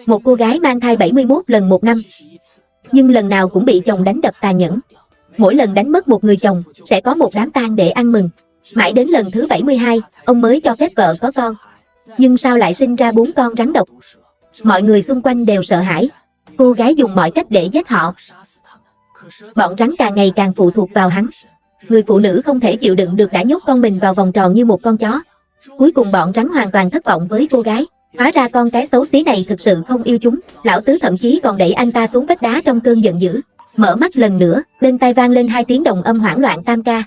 Một cô gái mang thai 71 lần một năm, nhưng lần nào cũng bị chồng đánh đập tàn nhẫn. Mỗi lần đánh mất một người chồng, sẽ có một đám tang để ăn mừng. Mãi đến lần thứ 72, ông mới cho phép vợ có con. Nhưng sao lại sinh ra 4 con rắn độc? Mọi người xung quanh đều sợ hãi. Cô gái dùng mọi cách để giết họ. Bọn rắn càng ngày càng phụ thuộc vào hắn. Người phụ nữ không thể chịu đựng được đã nhốt con mình vào vòng tròn như một con chó. Cuối cùng bọn rắn hoàn toàn thất vọng với cô gái. Hóa ra con cái xấu xí này thực sự không yêu chúng. Lão tứ thậm chí còn đẩy anh ta xuống vách đá trong cơn giận dữ. Mở mắt lần nữa, bên tai vang lên 2 tiếng đồng âm hoảng loạn tam ca.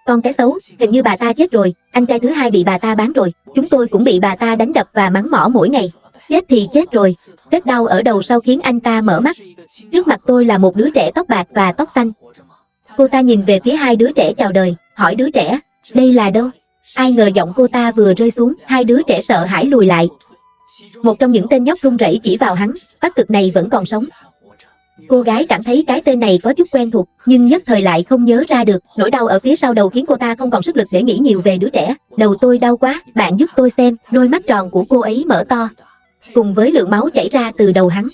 Con cái xấu, hình như bà ta chết rồi. Anh trai thứ hai bị bà ta bán rồi. Chúng tôi cũng bị bà ta đánh đập và mắng mỏ mỗi ngày. Chết thì chết rồi. Vết đau ở đầu sau khiến anh ta mở mắt. Trước mặt tôi là một đứa trẻ tóc bạc và tóc xanh. Cô ta nhìn về phía 2 đứa trẻ chào đời, hỏi đứa trẻ, đây là đâu? Ai ngờ giọng cô ta vừa rơi xuống, 2 đứa trẻ sợ hãi lùi lại. Một trong những tên nhóc run rẩy chỉ vào hắn, Bắc Cực này vẫn còn sống. Cô gái cảm thấy cái tên này có chút quen thuộc, nhưng nhất thời lại không nhớ ra được. Nỗi đau ở phía sau đầu khiến cô ta không còn sức lực để nghĩ nhiều về đứa trẻ. Đầu tôi đau quá, bạn giúp tôi xem. Đôi mắt tròn của cô ấy mở to, cùng với lượng máu chảy ra từ đầu hắn.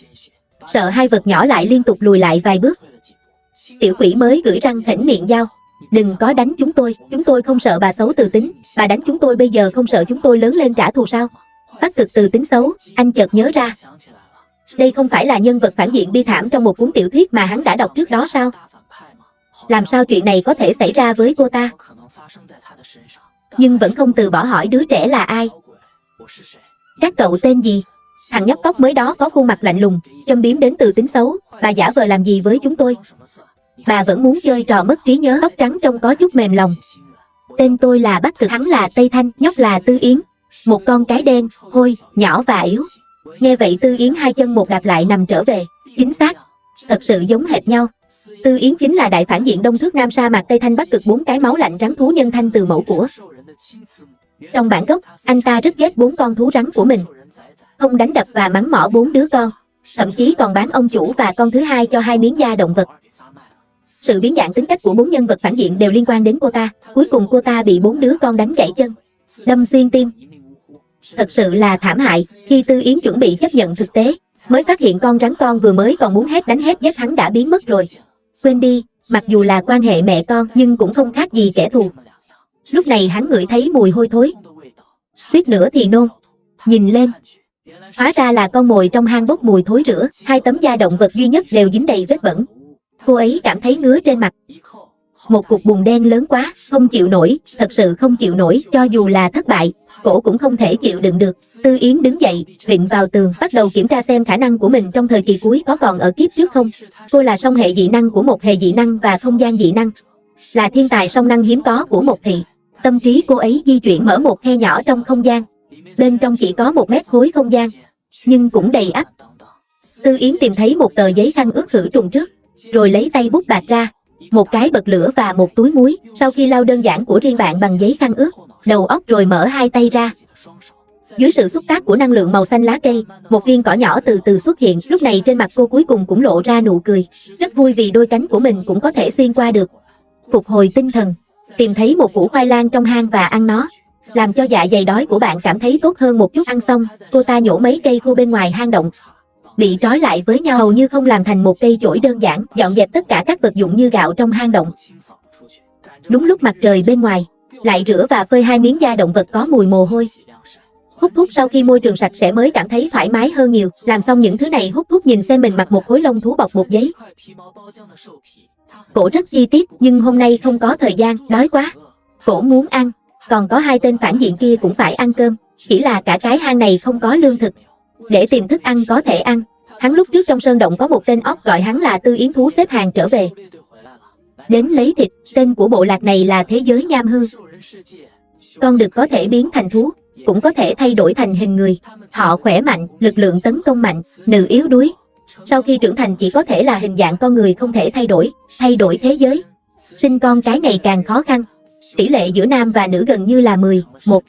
Sợ 2 vật nhỏ lại liên tục lùi lại vài bước. Tiểu quỷ mới gửi răng thỉnh miệng dao. Đừng có đánh chúng tôi không sợ bà xấu từ tính. Bà đánh chúng tôi bây giờ không sợ chúng tôi lớn lên trả thù sao? Bắc Cực từ tính xấu, anh chợt nhớ ra. Đây không phải là nhân vật phản diện bi thảm trong một cuốn tiểu thuyết mà hắn đã đọc trước đó sao? Làm sao chuyện này có thể xảy ra với cô ta? Nhưng vẫn không từ bỏ hỏi đứa trẻ là ai. Các cậu tên gì? Thằng nhóc tóc mới đó có khuôn mặt lạnh lùng, châm biếm đến từ tính xấu. Bà giả vờ làm gì với chúng tôi? Bà vẫn muốn chơi trò mất trí nhớ. Tóc trắng trông có chút mềm lòng. Tên tôi là Bắc Cực, hắn là Tây Thanh, nhóc là Tư Yến. Một con cái đen, hôi, nhỏ và yếu. Nghe vậy Tư Yến 2 chân một đạp lại nằm trở về. Chính xác, thật sự giống hệt nhau. Tư Yến chính là đại phản diện Đông Thước Nam Sa Mạc Tây Thanh. Bắc Cực 4 cái máu lạnh rắn thú nhân thanh từ mẫu của. Trong bản gốc, anh ta rất ghét 4 con thú rắn của mình. Không đánh đập và mắng mỏ 4 đứa con. Thậm chí còn bán ông chủ và con thứ hai cho 2 miếng da động vật. Sự biến dạng tính cách của 4 nhân vật phản diện đều liên quan đến cô ta. Cuối cùng cô ta bị 4 đứa con đánh gãy chân, đâm xuyên tim. Thật sự là thảm hại. Khi Tư Yến chuẩn bị chấp nhận thực tế, mới phát hiện con rắn con vừa mới còn muốn hét đánh hét giết hắn đã biến mất rồi. Quên đi, mặc dù là quan hệ mẹ con nhưng cũng không khác gì kẻ thù. Lúc này hắn ngửi thấy mùi hôi thối, suýt nữa thì nôn. Nhìn lên, hóa ra là con mồi trong hang bốc mùi thối rữa. 2 tấm da động vật duy nhất đều dính đầy vết bẩn. Cô ấy cảm thấy ngứa trên mặt. Một cục bùn đen lớn quá, không chịu nổi, thật sự không chịu nổi. Cho dù là thất bại, cổ cũng không thể chịu đựng được. Tư Yến đứng dậy, vịn vào tường, bắt đầu kiểm tra xem khả năng của mình trong thời kỳ cuối có còn ở kiếp trước không. Cô là song hệ dị năng của một hệ dị năng và không gian dị năng, là thiên tài song năng hiếm có của một thị. Tâm trí cô ấy di chuyển mở một khe nhỏ trong không gian. Bên trong chỉ có 1 mét khối không gian, nhưng cũng đầy ắp. Tư Yến tìm thấy một tờ giấy khăn ướt khử trùng trước, rồi lấy tay bút bạc ra, một cái bật lửa và một túi muối. Sau khi lau đơn giản của riêng bạn bằng giấy khăn ướt, đầu óc rồi mở 2 tay ra. Dưới sự xúc tác của năng lượng màu xanh lá cây, một viên cỏ nhỏ từ từ xuất hiện. Lúc này trên mặt cô cuối cùng cũng lộ ra nụ cười, rất vui vì đôi cánh của mình cũng có thể xuyên qua được. Phục hồi tinh thần, tìm thấy một củ khoai lang trong hang và ăn nó, làm cho dạ dày đói của bạn cảm thấy tốt hơn một chút. Ăn xong, cô ta nhổ mấy cây khô bên ngoài hang động, bị trói lại với nhau hầu như không làm thành một cây chổi đơn giản. Dọn dẹp tất cả các vật dụng như gạo trong hang động. Đúng lúc mặt trời bên ngoài, lại rửa và phơi 2 miếng da động vật có mùi mồ hôi. Hút thuốc sau khi môi trường sạch sẽ mới cảm thấy thoải mái hơn nhiều. Làm xong những thứ này, hút thuốc nhìn xem mình mặc một khối lông thú bọc bột giấy. Cổ rất chi tiết, nhưng hôm nay không có thời gian, đói quá. Cổ muốn ăn, còn có 2 tên phản diện kia cũng phải ăn cơm. Chỉ là cả cái hang này không có lương thực, để tìm thức ăn có thể ăn. Hắn lúc trước trong sơn động có một tên óc gọi hắn là Tư Yến thú xếp hàng trở về, đến lấy thịt. Tên của bộ lạc này là Thế Giới Nham Hư. Con đực có thể biến thành thú, cũng có thể thay đổi thành hình người. Họ khỏe mạnh, lực lượng tấn công mạnh, nữ yếu đuối. Sau khi trưởng thành chỉ có thể là hình dạng con người, không thể thay đổi thế giới. Sinh con cái ngày càng khó khăn. Tỷ lệ giữa nam và nữ gần như là 10:1.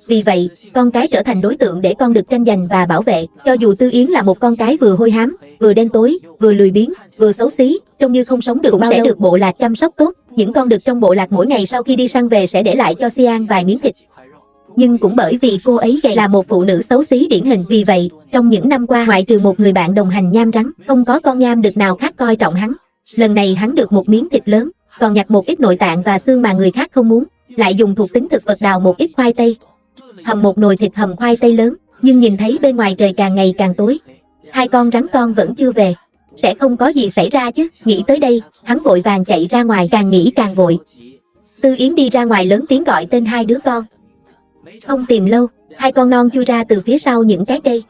Vì vậy, con cái trở thành đối tượng để con đực tranh giành và bảo vệ. Cho dù Tư Yến là một con cái vừa hôi hám, vừa đen tối, vừa lười biếng, vừa xấu xí, trông như không sống được cũng sẽ được bộ lạc chăm sóc tốt. Những con đực trong bộ lạc mỗi ngày sau khi đi săn về sẽ để lại cho Xian vài miếng thịt. nhưng cũng bởi vì cô ấy gầy là một phụ nữ xấu xí điển hình. Vì vậy, trong những năm qua ngoại trừ một người bạn đồng hành nham rắn, không có con nham đực nào khác coi trọng hắn. Lần này hắn được một miếng thịt lớn, còn nhặt một ít nội tạng và xương mà người khác không muốn, lại dùng thuộc tính thực vật đào một ít khoai tây, hầm một nồi thịt hầm khoai tây lớn. Nhưng nhìn thấy bên ngoài trời càng ngày càng tối, hai con rắn con vẫn chưa về, sẽ không có gì xảy ra chứ. Nghĩ tới đây, hắn vội vàng chạy ra ngoài, càng nghĩ càng vội. Tư Yến đi ra ngoài lớn tiếng gọi tên hai đứa con. Không tìm lâu, hai con non chui ra từ phía sau những cái cây.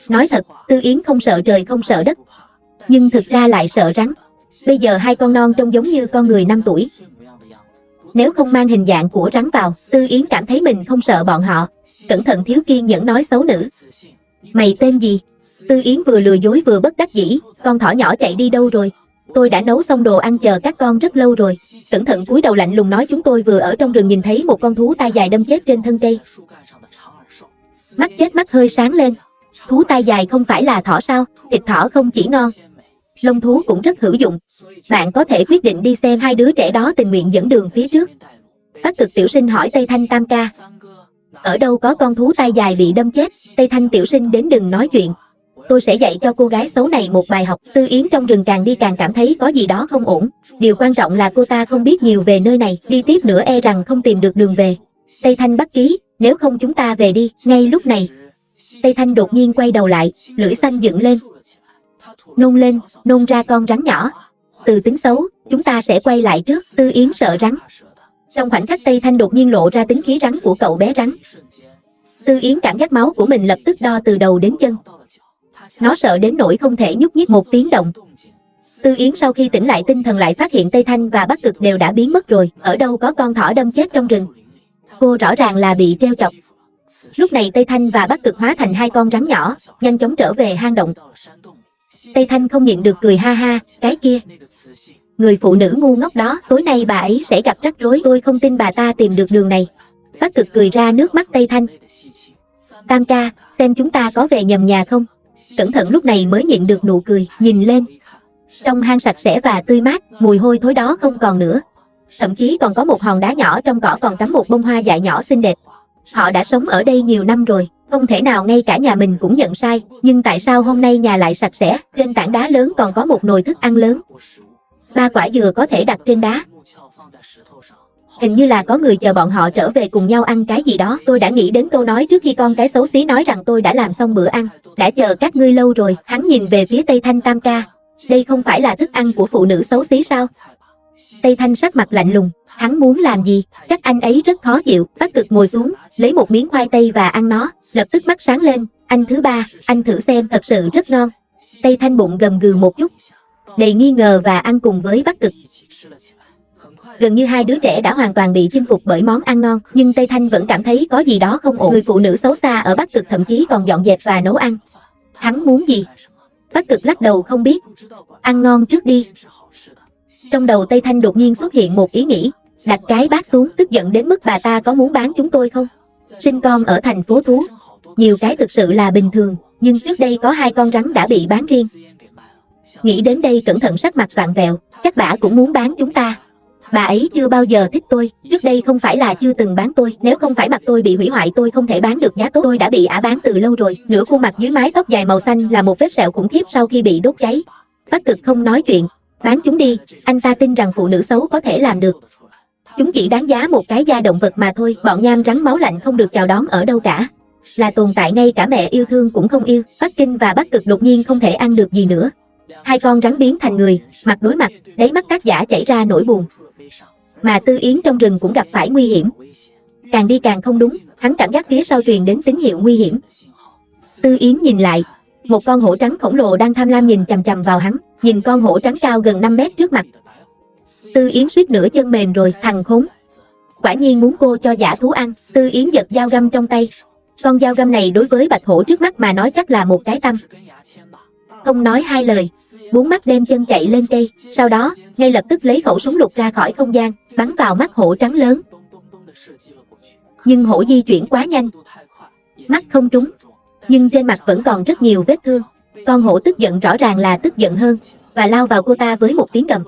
Nói thật, Tư Yến không sợ trời không sợ đất, nhưng thực ra lại sợ rắn. Bây giờ hai con non trông giống như con người 5 tuổi. Nếu không mang hình dạng của rắn vào, Tư Yến cảm thấy mình không sợ bọn họ. Cẩn thận thiếu kiên nhẫn nói xấu nữ. Mày tên gì? Tư Yến vừa lừa dối vừa bất đắc dĩ. Con thỏ nhỏ chạy đi đâu rồi? Tôi đã nấu xong đồ ăn chờ các con rất lâu rồi. Cẩn thận cúi đầu lạnh lùng nói chúng tôi vừa ở trong rừng nhìn thấy một con thú tai dài đâm chết trên thân cây. Mắt chết mắt hơi sáng lên. Thú tai dài không phải là thỏ sao? Thịt thỏ không chỉ ngon, lông thú cũng rất hữu dụng. Bạn có thể quyết định đi xem. Hai đứa trẻ đó tình nguyện dẫn đường phía trước. Bắc Cực tiểu sinh hỏi Tây Thanh tam ca, ở đâu có con thú tai dài bị đâm chết? Tây Thanh tiểu sinh đến đừng nói chuyện, tôi sẽ dạy cho cô gái xấu này một bài học. Tư Yến trong rừng càng đi càng cảm thấy có gì đó không ổn. Điều quan trọng là cô ta không biết nhiều về nơi này, đi tiếp nữa e rằng không tìm được đường về. Tây Thanh bắt chí, nếu không chúng ta về đi. Ngay lúc này, Tây Thanh đột nhiên quay đầu lại, lưỡi xanh dựng lên, nôn ra con rắn nhỏ. Từ tính xấu, chúng ta sẽ quay lại trước. Tư Yến sợ rắn. Trong khoảnh khắc Tây Thanh đột nhiên lộ ra tính khí rắn của cậu bé rắn, Tư Yến cảm giác máu của mình lập tức đo từ đầu đến chân. Nó sợ đến nỗi không thể nhúc nhích một tiếng động. Tư Yến sau khi tỉnh lại tinh thần lại phát hiện Tây Thanh và Bắc Cực đều đã biến mất rồi. Ở đâu có con thỏ đâm chết trong rừng. Cô rõ ràng là bị treo chọc. Lúc này Tây Thanh và Bắc Cực hóa thành hai con rắn nhỏ, nhanh chóng trở về hang động. Tây Thanh không nhịn được cười ha ha, cái kia, người phụ nữ ngu ngốc đó, tối nay bà ấy sẽ gặp rắc rối, tôi không tin bà ta tìm được đường này. Bắc Cực cười ra nước mắt. Tây Thanh, tam ca, xem chúng ta có về nhầm nhà không? Cẩn thận lúc này mới nhịn được nụ cười, nhìn lên. Trong hang sạch sẽ và tươi mát, mùi hôi thối đó không còn nữa. Thậm chí còn có một hòn đá nhỏ trong cỏ còn cắm một bông hoa dại nhỏ xinh đẹp. Họ đã sống ở đây nhiều năm rồi, không thể nào ngay cả nhà mình cũng nhận sai. Nhưng tại sao hôm nay nhà lại sạch sẽ? Trên tảng đá lớn còn có một nồi thức ăn lớn. 3 quả dừa có thể đặt trên đá. Hình như là có người chờ bọn họ trở về cùng nhau ăn cái gì đó. Tôi đã nghĩ đến câu nói trước khi con cái xấu xí nói rằng tôi đã làm xong bữa ăn. Đã chờ các ngươi lâu rồi. Hắn nhìn về phía Tây Thanh tam ca. Đây không phải là thức ăn của phụ nữ xấu xí sao? Tây Thanh sắc mặt lạnh lùng. Hắn muốn làm gì? Chắc anh ấy rất khó chịu. Bắc Cực ngồi xuống, lấy một miếng khoai tây và ăn nó. Lập tức mắt sáng lên. Anh thứ ba, anh thử xem, thật sự rất ngon. Tây Thanh bụng gầm gừ một chút, đầy nghi ngờ và ăn cùng với Bắc Cực. Gần như hai đứa trẻ đã hoàn toàn bị chinh phục bởi món ăn ngon, nhưng Tây Thanh vẫn cảm thấy có gì đó không ổn. Người phụ nữ xấu xa ở Bắc Cực thậm chí còn dọn dẹp và nấu ăn. Hắn muốn gì? Bắc Cực lắc đầu không biết. Ăn ngon trước đi. Trong đầu Tây Thanh đột nhiên xuất hiện một ý nghĩ, đặt cái bát xuống, tức giận đến mức bà ta có muốn bán chúng tôi không? Sinh con ở thành phố thú, nhiều cái thực sự là bình thường, nhưng trước đây có 2 con rắn đã bị bán riêng. Nghĩ đến đây cẩn thận sắc mặt vặn vẹo, chắc bà cũng muốn bán chúng ta. Bà ấy chưa bao giờ thích tôi, trước đây không phải là chưa từng bán tôi, nếu không phải mặt tôi bị hủy hoại tôi không thể bán được giá tốt, tôi đã bị ả bán từ lâu rồi. Nửa khuôn mặt dưới mái tóc dài màu xanh là một vết sẹo khủng khiếp sau khi bị đốt cháy. Bắc Cực không nói chuyện, bán chúng đi, anh ta tin rằng phụ nữ xấu có thể làm được. Chúng chỉ đáng giá một cái da động vật mà thôi, bọn nham rắn máu lạnh không được chào đón ở đâu cả. Là tồn tại ngay cả mẹ yêu thương cũng không yêu. Bắc Kinh và Bắc Cực đột nhiên không thể ăn được gì nữa. 2 con rắn biến thành người, mặt đối mặt, đáy mắt tác giả chảy ra nỗi buồn. Mà Tư Yến trong rừng cũng gặp phải nguy hiểm. Càng đi càng không đúng, hắn cảm giác phía sau truyền đến tín hiệu nguy hiểm. Tư Yến nhìn lại, một con hổ trắng khổng lồ đang tham lam nhìn chằm chằm vào hắn. Nhìn con hổ trắng cao gần 5 mét trước mặt, Tư Yến suýt nửa chân mềm rồi. Thằng khốn, quả nhiên muốn cô cho dã thú ăn. Tư Yến giật dao găm trong tay. Con dao găm này đối với bạch hổ trước mắt mà nói chắc là một cái tăm. Không nói hai lời, 4 mắt đem chân chạy lên cây. Sau đó, ngay lập tức lấy khẩu súng lục ra khỏi không gian, bắn vào mắt hổ trắng lớn. Nhưng hổ di chuyển quá nhanh, mắt không trúng, nhưng trên mặt vẫn còn rất nhiều vết thương. Con hổ tức giận, rõ ràng là tức giận hơn, và lao vào cô ta với một tiếng gầm.